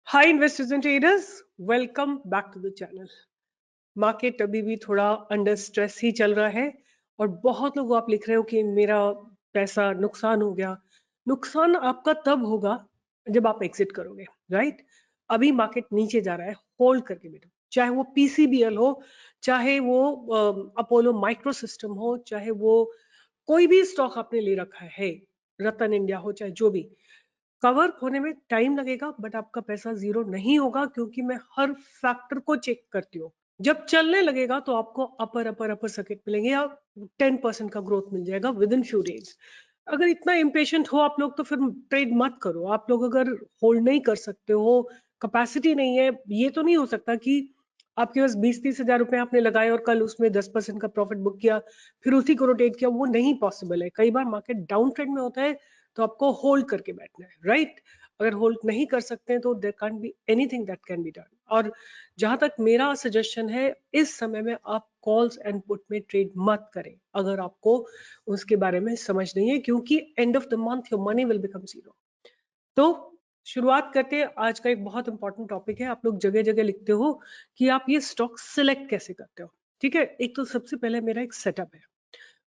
Hi investors and traders, welcome back to the channel. Market अभी भी थोड़ा under stress ही चल रहा है और बहुत लोग आप लिख रहे हो कि मेरा पैसा नुकसान हो गया। नुकसान आपका तब होगा जब आप एग्जिट करोगे, राइट? अभी मार्केट नीचे जा रहा है, होल्ड करके बैठो। चाहे वो पीसीबीएल हो, चाहे वो अपोलो माइक्रो सिस्टम हो, चाहे वो कोई भी स्टॉक आपने ले रखा है, रतन इंडिया हो, चाहे जो भी, कवर होने में टाइम लगेगा बट आपका पैसा जीरो नहीं होगा, क्योंकि मैं हर फैक्टर को चेक करती हूँ। जब चलने लगेगा तो आपको अपर अपर अपर सर्किट मिलेंगे या 10% का ग्रोथ मिल जाएगा विद इन फ्यू डेज। अगर इतना इम्पेशेंट हो आप लोग तो फिर ट्रेड मत करो। आप लोग अगर होल्ड नहीं कर सकते हो, कैपेसिटी नहीं है, ये तो नहीं हो सकता कि आपके पास 20-30 हजार रुपए आपने लगाए और कल उसमें 10% का प्रॉफिट बुक किया फिर उसी को रोटेट किया। वो नहीं पॉसिबल है। कई बार मार्केट डाउन ट्रेंड में होता है तो आपको होल्ड करके बैठना है, राइट? अगर होल्ड नहीं कर सकते हैं तो there can't be anything that can be done. और जहां तक मेरा सजेशन है, इस समय में आप कॉल्स एंड पुट में ट्रेड मत करें अगर आपको उसके बारे में समझ नहीं है, क्योंकि end of the month your money will become zero. तो शुरुआत करते हैं। आज का एक बहुत इंपॉर्टेंट टॉपिक है। आप लोग जगह जगह लिखते हो कि आप ये स्टॉक सिलेक्ट कैसे करते हो। ठीक है, एक तो सबसे पहले मेरा एक सेटअप है।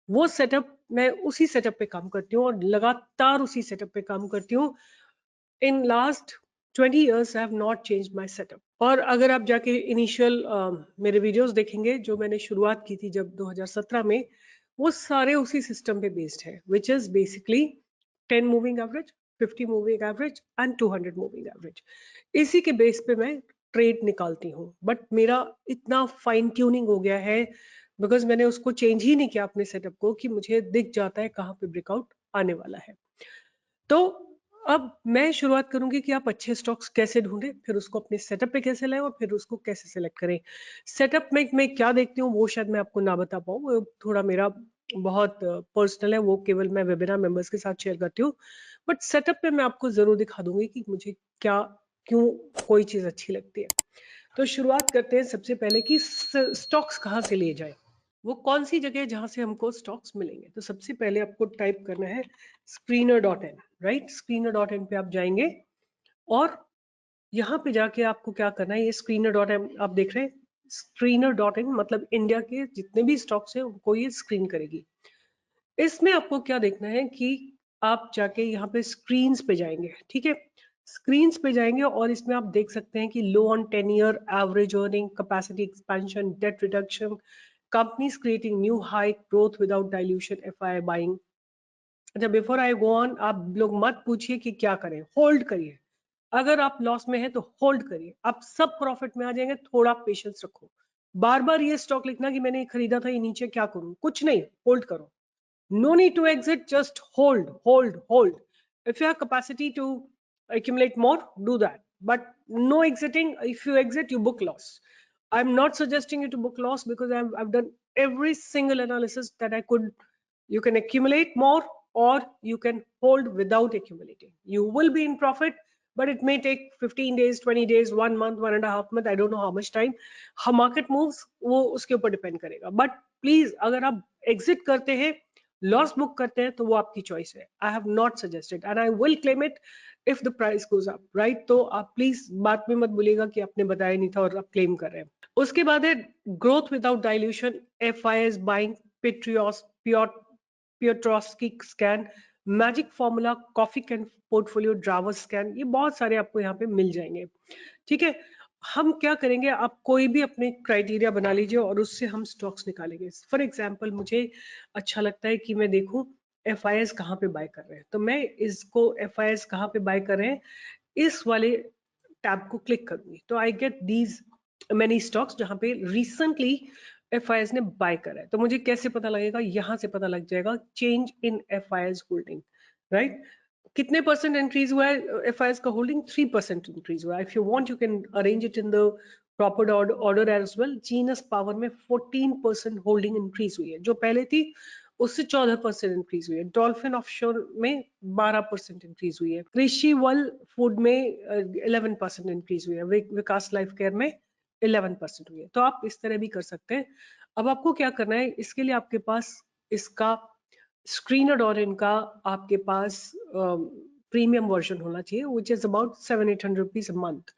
वो सेटअप, मैं उसी सेटअप पे काम करती हूँ और लगातार उसी सेटअप पे काम करती हूँ। In last 20 years I have not change my setup. और अगर आप जाके इनिशियल मेरे वीडियोस देखेंगे जो मैंने शुरुआत की थी जब 2017 में, वो सारे उसी सिस्टम पे बेस्ड है, which is basically 10 moving average, 50 moving average and 200 moving average. इसी के बेस पे मैं ट्रेड निकालती हूँ। बट मेरा इतना फाइन ट्यूनिंग हो गया है बिकॉज मैंने उसको चेंज ही नहीं किया अपने सेटअप को, कि मुझे दिख जाता है कहाँ पे ब्रेकआउट आने वाला है। तो अब मैं शुरुआत करूंगी कि आप अच्छे स्टॉक्स कैसे ढूंढें, फिर उसको अपने सेटअप पे कैसे लाएं और फिर उसको कैसे सेलेक्ट करें। सेटअप में मैं क्या देखती हूँ वो शायद मैं आपको ना बता पाऊँ, वो थोड़ा मेरा बहुत पर्सनल है, वो केवल मैं वेबिनार मेंबर्स के साथ शेयर करती हूँ। बट सेटअप पे मैं आपको जरूर दिखा दूंगी कि मुझे क्या, क्यों कोई चीज अच्छी लगती है। तो शुरुआत करते हैं सबसे पहले कि स्टॉक्स कहाँ से लिए जाए, वो कौन सी जगह है जहां से हमको स्टॉक्स मिलेंगे। तो सबसे पहले आपको टाइप करना है screener.in, राइट? screener.in पे आप जाएंगे और यहाँ पे जाके आपको क्या करना है, ये screener.in आप देख रहे हैं। screener.in मतलब इंडिया के जितने भी स्टॉक्स हैं उनको ये स्क्रीन करेगी। इसमें आपको क्या देखना है कि आप जाके यहाँ पे स्क्रीन्स पे जाएंगे, ठीक है? स्क्रीन्स पे जाएंगे और इसमें आप देख सकते हैं कि लो on 10 year average earning, capacity expansion, date reduction, companies creating new high, growth without dilution, FI buying. अच्छा, बिफोर आई गो ऑन, आप लोग मत पूछिए कि क्या करें, होल्ड करिए। अगर आप लॉस में है तो होल्ड करिए, आप सब प्रॉफिट में आ जाएंगे। थोड़ा पेशेंस रखो। बार बार ये स्टॉक लिखना कि मैंने ये खरीदा था, ये नीचे क्या करूं, कुछ नहीं, होल्ड करो। No need to exit, just hold, hold, hold. If you have capacity to accumulate more, do that. But no exiting. If you exit, you book loss. I'm not suggesting you to book loss because I've done every single analysis that I could. You can accumulate more or you can hold without accumulating. You will be in profit, but it may take 15 days, 20 days, 1 month, 1.5 month. I don't know how much time. How market moves, वो उसके ऊपर depend करेगा। But please अगर आप exit करते हैं, loss book करते हैं, तो वो आपकी चॉइस है। I have not suggested and I will claim it if the price goes up, right? तो आप प्लीज बात में मत बोलिएगा कि आपने बताया नहीं था और आप क्लेम कर रहे हैं। उसके बाद है growth without dilution, F I S buying, पेट्रियस, Piotroski scan, magic formula, coffee can portfolio, ड्रावर स्कैन, ये बहुत सारे आपको यहाँ पे मिल जाएंगे। ठीक है, हम क्या करेंगे, आप कोई भी अपने क्राइटेरिया बना लीजिए और उससे हम स्टॉक्स निकालेंगे। फॉर एग्जांपल मुझे अच्छा लगता है कि मैं देखूं एफ आई एस कहाँ पे बाय कर रहे हैं, तो मैं इसको एफ आई एस कहाँ पे बाय कर रहे हैं इस वाले टैब को क्लिक करूंगी, तो I get these many stocks जहां पे रिसेंटली एफ आई एस ने बाय करा है। तो मुझे कैसे पता लगेगा, यहाँ से पता लग जाएगा change in F I S holding, right? कितने परसेंट इंक्रीज हुआ है एफ आई एस का होल्डिंग? 3% इंक्रीज हुआ है। If you want you can arrange it in the proper order as well. Genus power में 14% होल्डिंग इंक्रीज हुई है, जो पहले थी उससे 14% इंक्रीज हुई है। डॉल्फिन ऑफशोर में 12% इंक्रीज हुई है। कृषि वल फूड में 11% इंक्रीज हुई है। विकास लाइफ केयर में 11% हुई है। तो आप इस तरह भी कर सकते हैं। अब आपको क्या करना है, इसके लिए आपके पास इसका screener.in का आपके पास प्रीमियम वर्जन होना चाहिए which is about 700-800 rupees month.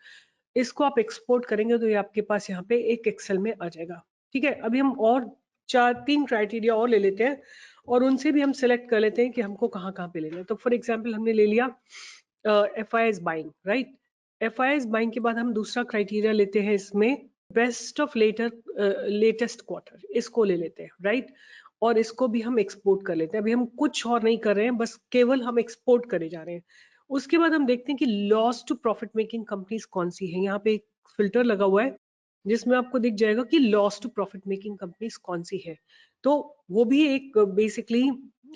इसको आप एक्सपोर्ट करेंगे तो ये आपके पास यहाँ पे एक एक्सेल में आ जाएगा। ठीक है, अभी हम और 4-3 क्राइटेरिया और ले लेते हैं और उनसे भी हम सिलेक्ट कर लेते हैं कि हमको कहाँ कहाँ पे लेना है। तो फॉर एग्जाम्पल हमने ले लिया FIS buying, right. FIS buying के बाद हम दूसरा क्राइटेरिया लेते हैं इसमें बेस्ट ऑफ लेटेस्ट क्वार्टर, इसको ले लेते हैं, राइट। और इसको भी हम एक्सपोर्ट कर लेते हैं। अभी हम कुछ और नहीं कर रहे हैं, बस केवल हम एक्सपोर्ट करे जा रहे हैं। उसके बाद हम देखते हैं कि loss to profit making companies कौन सी है। यहाँ पे एक फिल्टर लगा हुआ है जिसमें आपको दिख जाएगा कि loss to profit making companies कौन सी है। तो वो भी एक basically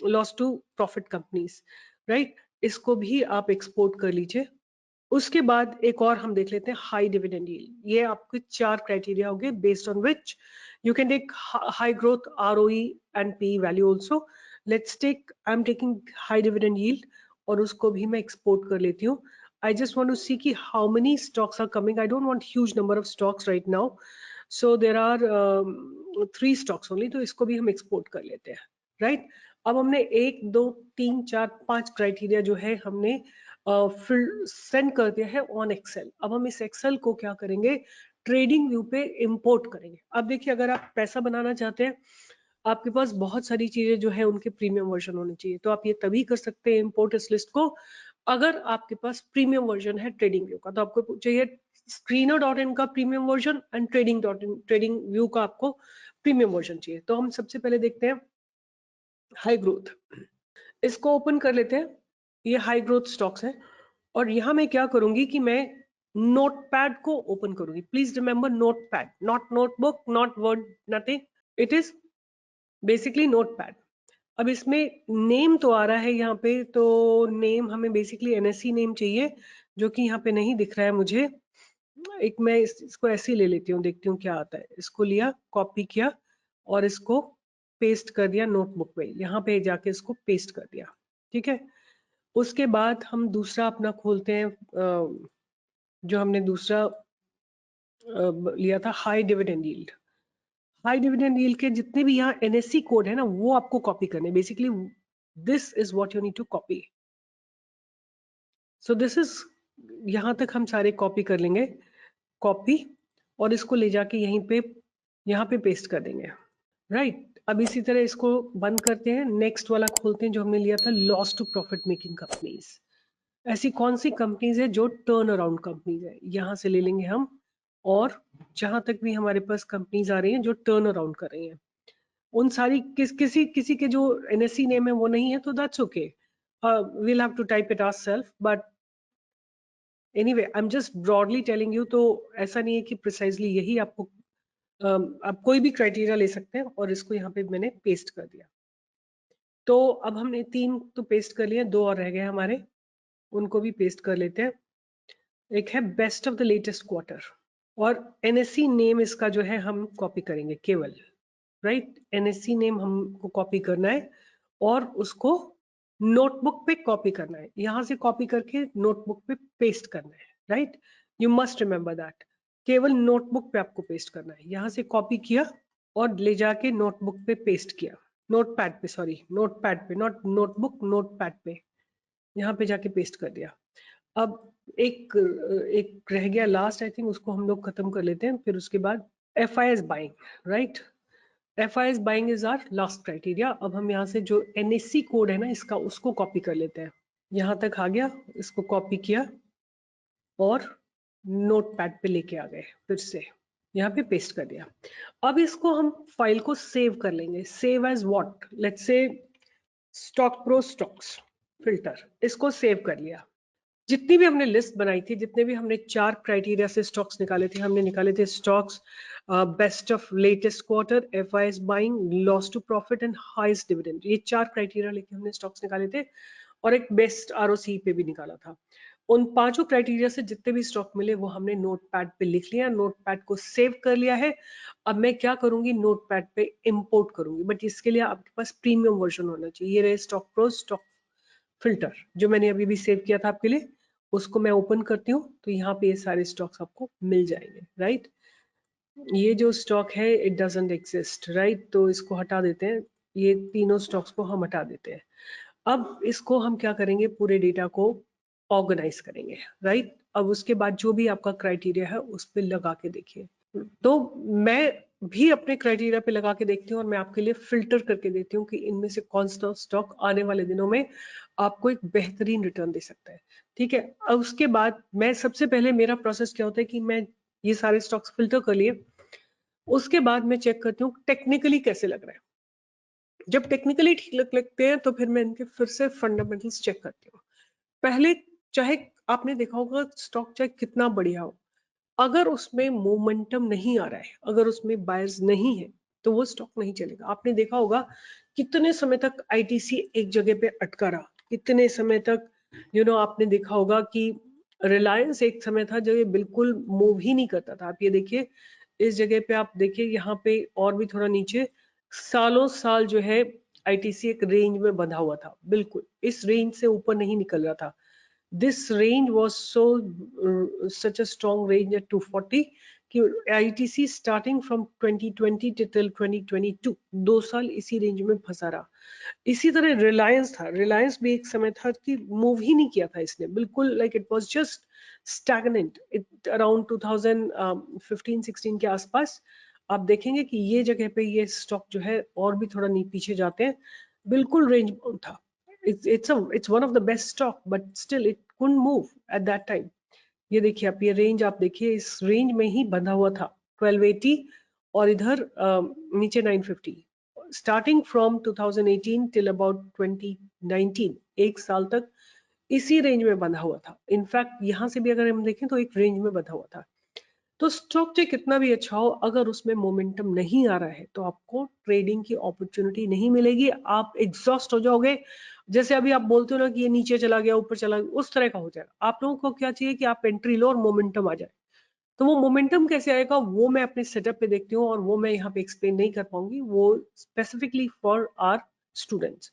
loss to profit companies, right. इसको भी आप एक्सपोर्ट कर लीजिए। उसके बाद एक और हम देख लेते हैं हाई डिविडेंड यील्ड। ये आपके 4 क्राइटेरिया हो गए based on which you can take high growth ROE and PE value also. Let's take, I am taking high dividend yield और उसको भी मैं एक्सपोर्ट कर लेती हूँ। I just want to see कि how many stocks are coming. I don't want huge number of stocks right now. So there are 3 stocks only. तो इसको भी हम एक्सपोर्ट कर लेते हैं, राइट। अब हमने 1 2 3 4 5 क्राइटेरिया जो है हमने फिर सेंड कर दिया है ऑन एक्सेल। अब हम इस एक्सेल को क्या करेंगे, ट्रेडिंग व्यू पे इंपोर्ट करेंगे। अब देखिए, अगर आप पैसा बनाना चाहते हैं, आपके पास बहुत सारी चीजें जो है उनके प्रीमियम वर्जन होने चाहिए। तो आप ये तभी कर सकते हैं इंपोर्ट इस लिस्ट को अगर आपके पास प्रीमियम वर्जन है ट्रेडिंग व्यू का। तो आपको चाहिए screener.in का premium version and trading view का आपको प्रीमियम वर्जन चाहिए। तो हम सबसे पहले देखते हैं हाई ग्रोथ, इसको ओपन कर लेते हैं। ये हाई ग्रोथ स्टॉक्स है और यहाँ मैं क्या करूंगी कि मैं नोटपैड को ओपन करूंगी। Please remember notepad, not notebook, not word, nothing, it is basically notepad. अब इसमें नेम तो आ रहा है यहाँ पे, तो नेम हमें बेसिकली NSE नेम चाहिए जो कि यहाँ पे नहीं दिख रहा है मुझे। एक मैं इसको ऐसे ही ले लेती हूँ, देखती हूँ क्या आता है। इसको लिया, कॉपी किया और इसको पेस्ट कर दिया नोटबुक पे, यहाँ पे जाके इसको पेस्ट कर दिया। ठीक है, उसके बाद हम दूसरा अपना खोलते हैं, जो हमने दूसरा लिया था high dividend yield. High dividend yield के जितने भी यहाँ NSE कोड है ना, वो आपको कॉपी करने। Basically this is what you need to copy. So this is, यहाँ तक हम सारे कॉपी कर लेंगे, कॉपी, और इसको ले जाके यहीं पे यहाँ पे पेस्ट कर देंगे, राइट। अब इसी तरह इसको बंद करते हैं, नेक्स्ट वाला खोलते हैं जो हमने लिया था loss to profit making companies. ऐसी कौन सी कंपनीज है जो टर्न अराउंड कंपनीज है, यहाँ से ले लेंगे हम। और जहां तक भी हमारे पास कंपनीज आ रही हैं जो टर्न अराउंड कर रही हैं, उन सारी किसी किसी के जो NSE नेम है वो नहीं है तो that's okay, we'll have to type it ourselves, but anyway I'm just broadly telling you। तो ऐसा नहीं है कि प्रिसाइजली यही आपको, आप कोई भी क्राइटेरिया ले सकते हैं। और इसको यहाँ पे मैंने पेस्ट कर दिया। तो अब हमने 3 तो पेस्ट कर लिए, 2 और रह गए हमारे, उनको भी पेस्ट कर लेते हैं। एक है best of the latest quarter और NSE नेम इसका जो है हम कॉपी करेंगे केवल, राइट। NSE नेम हमको कॉपी करना है और उसको नोटबुक पे कॉपी करना है, यहाँ से कॉपी करके नोटबुक पे पेस्ट करना है, right. You must remember that, केवल नोटबुक पे आपको पेस्ट करना है। यहाँ से कॉपी किया और ले जाके नोटबुक पे पेस्ट किया, नोटपैड पे, सॉरी नोटपैड पे, नॉट नोटबुक, नोटपैड पे यहाँ पे जाके पेस्ट कर दिया। अब एक एक रह गया लास्ट, आई थिंक उसको हम लोग खत्म कर लेते हैं। फिर उसके बाद FIS buying, right. FIS buying is our last criteria. अब हम यहाँ से जो NSE कोड है ना इसका, उसको कॉपी कर लेते हैं। यहाँ तक आ गया, इसको कॉपी किया और नोटपैड पे लेके आ गए, फिर से यहाँ पे पेस्ट कर दिया। अब इसको हम फाइल को सेव कर लेंगे। Save as what, let's say stock pro stocks filter, इसको सेव कर लिया। जितनी भी हमने लिस्ट बनाई थी, जितने भी हमने 4 क्राइटेरिया से स्टॉक्स निकाले थे, हमने निकाले थे stocks best of latest quarter, FIS buying, loss to profit and highest dividend. ये 4 क्राइटेरिया लेके हमने स्टॉक्स निकाले थे और एक बेस्ट ROC पे भी निकाला था। उन 5 क्राइटेरिया से जितने भी स्टॉक मिले वो हमने नोटपैड पे लिख लिया, नोटपैड को सेव कर लिया है। अब मैं क्या करूंगी, नोटपैड पे इंपोर्ट करूंगी, बट इसके लिए आपके पास प्रीमियम वर्जन होना चाहिए। ये रहे स्टॉक प्रो स्टॉक फिल्टर जो मैंने अभी भी सेव किया था आपके लिए, उसको मैं ओपन करती हूँ तो यहाँ पे ये सारे स्टॉक्स आपको मिल जाएंगे, राइट। ये जो स्टॉक है इट डजंट एग्जिस्ट, राइट, तो इसको हटा देते हैं। ये तीनों स्टॉक्स को हम हटा देते हैं। अब इसको हम क्या करेंगे, पूरे डेटा को ऑर्गेनाइज करेंगे, राइट। अब उसके बाद जो भी आपका क्राइटेरिया है उस पर लगा के देखिए। तो मैं भी अपने क्राइटेरिया पे लगा के देखती हूँ और मैं आपके लिए फिल्टर करके देती हूँ कि इनमें से कौन सा स्टॉक आने वाले दिनों में आपको एक बेहतरीन रिटर्न दे सकता है, ठीक है। अब उसके बाद मैं सबसे पहले, मेरा प्रोसेस क्या होता है कि मैं ये सारे स्टॉक्स फिल्टर कर लिए, उसके बाद मैं चेक करती हूँ टेक्निकली कैसे लग रहा है। जब टेक्निकली ठीक लगते हैं तो फिर मैं इनके फिर से फंडामेंटल्स चेक करती हूँ। पहले, चाहे आपने देखा होगा स्टॉक चाहे कितना बढ़िया हो, अगर उसमें मोमेंटम नहीं आ रहा है, अगर उसमें बायर्स नहीं है, तो वो स्टॉक नहीं चलेगा। आपने देखा होगा कितने समय तक आईटीसी एक जगह पे अटका रहा, कितने समय तक आपने देखा होगा कि रिलायंस एक समय था जो ये बिल्कुल मूव ही नहीं करता था। आप ये देखिए, इस जगह पे आप देखिए, यहाँ पे और भी थोड़ा नीचे, सालों साल जो है आईटीसी एक रेंज में बंधा हुआ था, बिल्कुल इस रेंज से ऊपर नहीं निकल रहा था। This range was such a strong range at 240 कि ITC starting from 2020 till 2022 2 साल इसी रेंज में फंसा रहा। इसी तरह रिलायंस था, रिलायंस भी एक समय था कि मूव ही नहीं किया था इसने, बिल्कुल like it was just stagnant. It around 2015-16 के आसपास आप देखेंगे कि ये जगह पे ये स्टॉक जो है और भी थोड़ा पीछे जाते हैं, बिल्कुल रेंज बाउंड था। it's one of the best stock but still it couldn't move at that time। ये देखिए आप, ये रेंज आप देखिए, इस रेंज में ही बंधा हुआ था 1280 और इधर नीचे 950। स्टार्टिंग फ्रॉम 2018 टिल अबाउट 2019 एक साल तक इसी रेंज में बंधा हुआ था। इनफैक्ट यहाँ से भी अगर हम देखें तो एक रेंज में बंधा हुआ था। तो स्टॉक चाहे कितना भी अच्छा हो, अगर उसमें मोमेंटम नहीं आ रहा है तो आपको ट्रेडिंग की अपॉर्चुनिटी नहीं मिलेगी, आप एग्जॉस्ट हो जाओगे। जैसे अभी आप बोलते हो ना कि ये नीचे चला गया, ऊपर चला गया, उस तरह का हो जाएगा। आप लोगों को क्या चाहिए कि आप एंट्री लो और मोमेंटम आ जाए। तो वो मोमेंटम कैसे आएगा, वो मैं अपने सेटअप पे देखती हूँ और वो मैं यहाँ पे एक्सप्लेन नहीं कर पाऊंगी, वो स्पेसिफिकली फॉर आर स्टूडेंट्स।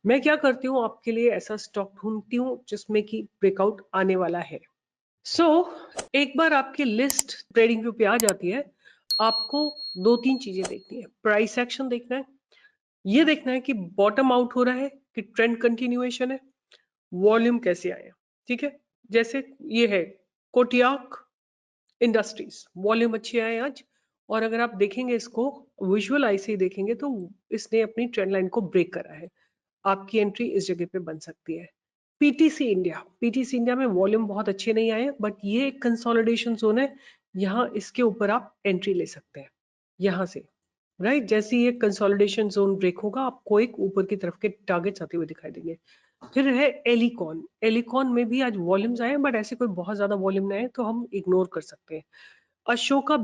मैं क्या करती हूँ, आपके लिए ऐसा स्टॉक ढूंढती हूँ जिसमें कि ब्रेकआउट आने वाला है। एक बार आपकी लिस्ट ट्रेडिंग व्यू पे आ जाती है, आपको दो तीन चीजें देखनी है। प्राइस एक्शन देखना है, ये देखना है कि बॉटम आउट हो रहा है कि ट्रेंड कंटिन्यूएशन है, वॉल्यूम कैसे आया, ठीक है। जैसे ये है कोटियाक इंडस्ट्रीज, वॉल्यूम अच्छी आए आज, और अगर आप देखेंगे इसको विजुअल आई से देखेंगे तो इसने अपनी ट्रेंड लाइन को ब्रेक करा है। आपकी एंट्री इस जगह पे बन सकती है। पीटीसी इंडिया में वॉल्यूम बहुत अच्छे नहीं आए, बट ये एक कंसोलिडेशन जोन है, यहाँ इसके ऊपर आप एंट्री ले सकते हैं यहाँ से, राइट। जैसे ये कंसोलिडेशन जोन ब्रेक होगा, आपको एक ऊपर की तरफ के टारगेट्स आते हुए दिखाई देंगे। फिर है एलिकॉन, एलिकॉन में भी आज वॉल्यूम्स आए बट ऐसे कोई बहुत ज्यादा वॉल्यूम नहीं आए तो हम इग्नोर कर सकते हैं। अशोका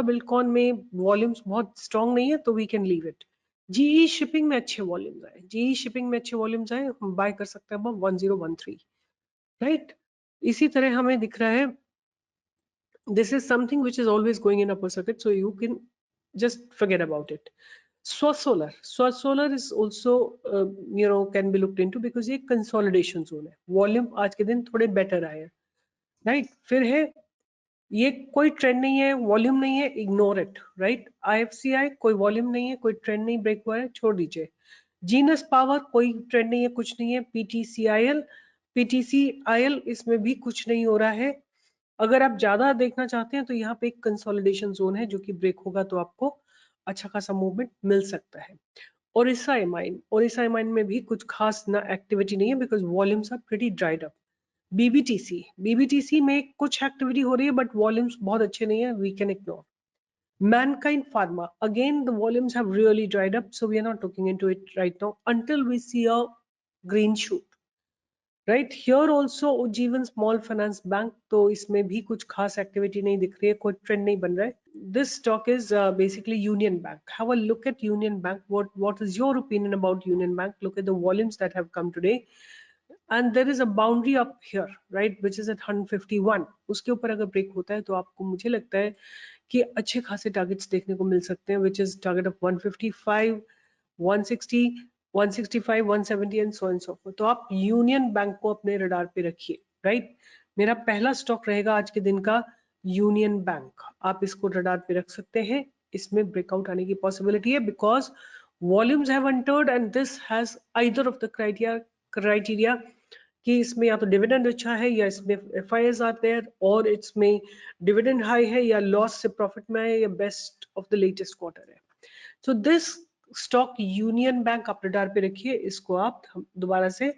बिल्डकॉन में वॉल्यूम्स बहुत स्ट्रांग नहीं है तो we can leave it. GE shipping में अच्छे वॉल्यूम्स आए, जीई शिपिंग में अच्छे वॉल्यूम्स आए, हम बाय कर सकते हैं अब 1013, राइट। इसी तरह हमें दिख रहा है, this is something which is always going in upper circuit, so you can just forget about it। Swa Solar is also can be looked into because ये consolidation zone है, वॉल्यूम आज के दिन थोड़े बेटर आए हैं, राइट। फिर है ये कोई ट्रेंड नहीं है, वॉल्यूम नहीं है, इग्नोर इट, राइट। आईएफसीआई कोई वॉल्यूम नहीं है, कोई ट्रेंड नहीं ब्रेक हुआ है, छोड़ दीजिए। जीनस पावर कोई ट्रेंड नहीं है, कुछ नहीं है। पीटीसीआईएल इसमें भी कुछ नहीं हो रहा है। अगर आप ज्यादा देखना चाहते हैं तो यहाँ पे एक कंसोलिडेशन जोन है जो कि ब्रेक होगा तो आपको अच्छा खासा मूवमेंट मिल सकता है। ओरिसा एमाइन में भी कुछ खास ना एक्टिविटी नहीं है because volumes are pretty dried up. BBTC में कुछ एक्टिविटी हो रही है बट वॉल्यूम्स बहुत अच्छे नहीं है, we can ignore. Mankind Pharma, again the volumes have really dried up, so we are not looking into it right now until we see a green shoot, right। Here also Ujjivan Small Finance Bank, तो इसमें भी कुछ खास activity नहीं दिख रही है, कोई ट्रेंड नहीं बन रहा है। This stock is basically Union Bank. Have a look at Union Bank. What is your opinion about Union Bank? Look at the volumes that have come today. And there is a boundary up here, right, which is at 151। उसके ऊपर अगर break होता है तो आपको, मुझे लगता है कि अच्छे खासे टारगेट्स देखने को मिल सकते हैं, which is target of 155, 160, 165, 170 and so on so forth। तो आप यूनियन बैंक को अपने रडार पे रखिए, राइट। मेरा पहला स्टॉक रहेगा आज के दिन का यूनियन बैंक, आप इसको रडार पे रख सकते हैं। इसमें ब्रेकआउट आने की पॉसिबिलिटी है because volumes have entered and this has either of the criteria कि इसमें या तो डिविडेंड अच्छा है या इसमें एफआईएस आते हैं और इसमें डिविडेंड हाई है या लॉस से प्रॉफिट में है या best of the latest quarter है। So this stock Union Bank आप रडार पे रखिए, इसको आप दोबारा से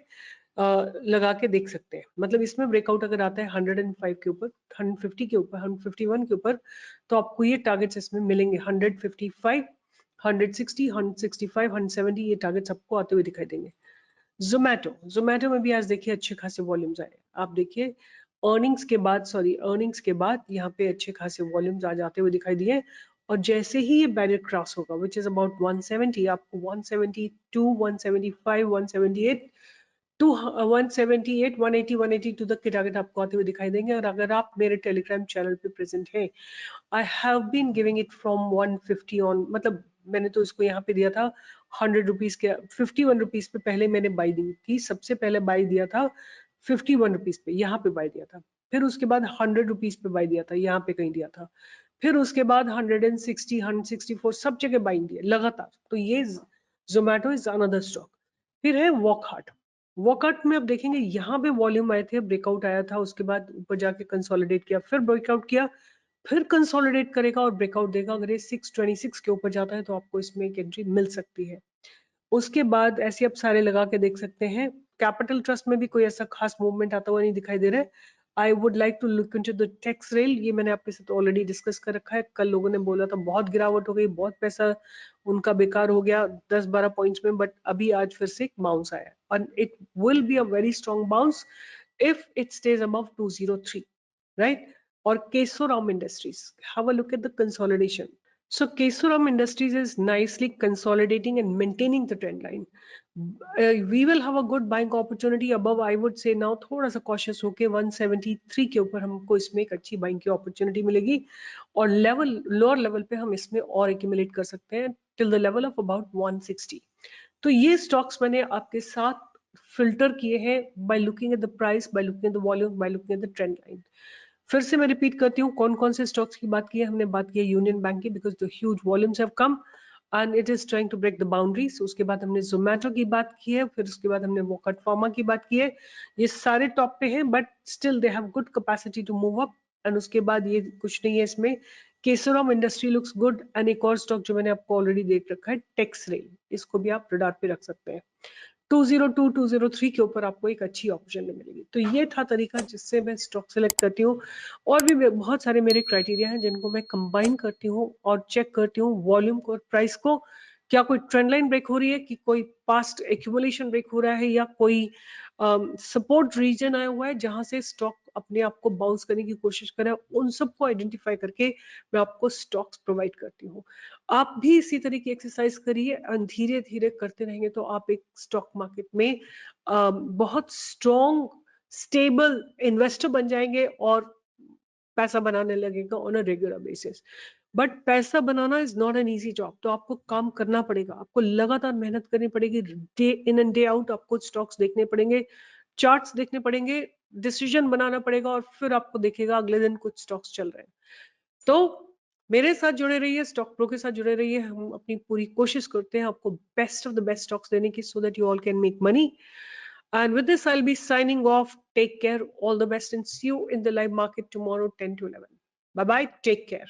लगा के देख सकते हैं। मतलब इसमें ब्रेकआउट अगर आता है 105 के ऊपर, 150 के ऊपर, 151 के ऊपर, तो आपको ये टारगेट्स इसमें मिलेंगे 155, 160, 165, 170, ये टारगेट्स आपको आते हुए दिखाई देंगे। जोमैटो में भी आज देखिए अच्छे खासे वॉल्यूम्स आए। आप देखिए अर्निंग्स के बाद यहाँ पे अच्छे खासे वॉल्यूम्स आ जाते हुए दिखाई दिए और जैसे ही ये बैरियर क्रॉस होगा विच इज अबाउट 170, आपको 172, 175, 178 टू 178, 180, 182 तक के टारगेट आपको आते हुए दिखाई देंगे। और अगर आप मेरे टेलीग्राम चैनल पे प्रेजेंट हैं, I have been giving it from 150 on, मतलब मैंने तो इसको यहाँ पे दिया था 100 रुपीज के, 51 रुपीज पे पहले मैंने बाई दी थी। सबसे पहले बाई दिया था 51 रुपीज पे, यहाँ पे बाई दिया था। फिर उसके बाद 100 रुपीज पे बाई दिया था, यहाँ पे कहीं दिया था। फिर उसके बाद 160, 164 सब जगह बाई दिया लगातार। तो ये जोमैटो इज अनदर स्टॉक। फिर है वॉकहार्ट में आप देखेंगे यहाँ पे वॉल्यूम आए थे, ब्रेकआउट आया था, उसके बाद ऊपर जाके कंसोलिडेट किया, फिर ब्रेकआउट किया, फिर कंसोलिडेट करेगा और ब्रेकआउट देगा। अगर ये 626 के ऊपर जाता है तो आपको इसमें एक एंट्री मिल सकती है। उसके बाद ऐसे आप सारे लगा के देख सकते हैं। कैपिटल ट्रस्ट में भी कोई ऐसा खास मूवमेंट आता हुआ नहीं दिखाई दे रहा है। I would like to look into the Tex rail, ये मैंने आपके साथ ऑलरेडी डिस्कस कर रखा है। कल लोगों ने बोला था बहुत गिरावट हो गई, बहुत पैसा उनका बेकार हो गया 10-12 पॉइंट्स में, बट अभी आज फिर से एक बाउंस आया और it will be a very strong bounce if it stays above 203, right? Or Kesoram Industries, have a look at the consolidation. So Kesoram Industries is nicely consolidating and maintaining the trend line. We will have a good buying opportunity above, I would say now थोड़ा सा cautious होके 173 के ऊपर हमको इसमें एक अच्छी buying की opportunity मिलेगी और lower level पे हम इसमें और accumulate कर सकते हैं till the level of about 160. तो ये स्टॉक्स मैंने आपके साथ फिल्टर किए हैं by looking at the price, by looking at the volume, by looking at the trend line. फिर से मैं रिपीट करती हूँ कौन कौन से स्टॉक्स की बात की है। हमने बात की है यूनियन बैंक की, because the huge volumes have come and it is trying to break the boundaries. उसके बाद हमने जोमैटो की बात की है, फिर उसके बाद हमने वोकट फार्मा की बात की है। ये सारे टॉप पे हैं but still they have good capacity to move up. And उसके बाद ये कुछ नहीं है इसमें। Kesoram industry looks good and एक और स्टॉक जो मैंने आपको ऑलरेडी देख रखा है टेक्स रेल, इसको भी आप रडार पे रख सकते हैं। 202, 203 के ऊपर आपको एक अच्छी ऑप्शन मिलेगी। तो ये था तरीका जिससे मैं स्टॉक सेलेक्ट करती हूँ। और भी बहुत सारे मेरे क्राइटेरिया हैं जिनको मैं कंबाइन करती हूँ और चेक करती हूँ वॉल्यूम को और प्राइस को। क्या कोई ट्रेंड लाइन ब्रेक हो रही है, कि कोई पास्ट एक्यूमुलेशन ब्रेक हो रहा है, या कोई सपोर्ट रीजन आया हुआ है जहां से स्टॉक अपने आप को बाउंस करने की कोशिश करे। उन सबको आइडेंटिफाई करके मैं आपको स्टॉक्स प्रोवाइड करती हूँ। आप भी इसी तरह की एक्सरसाइज करिए और धीरे धीरे करते रहेंगे तो आप एक स्टॉक मार्केट में बहुत स्ट्रॉन्ग स्टेबल इन्वेस्टर बन जाएंगे और पैसा बनाने लगेगा on a regular basis. But पैसा बनाना is not an easy job, तो आपको काम करना पड़ेगा, आपको लगातार मेहनत करनी पड़ेगी, day in and day out आपको स्टॉक्स देखने पड़ेंगे, चार्ट्स देखने पड़ेंगे, डिसीजन बनाना पड़ेगा और फिर आपको देखेगा अगले दिन कुछ स्टॉक्स चल रहे हैं। तो मेरे साथ जुड़े रहिए, स्टॉक प्रो के साथ जुड़े रहिए। हम अपनी पूरी कोशिश करते हैं आपको best of the best stocks देने की, so that you all can make money. And with this, I'll be signing off. Take care. All the best and see you in the live market tomorrow, 10 to 11. Bye-bye. Take care.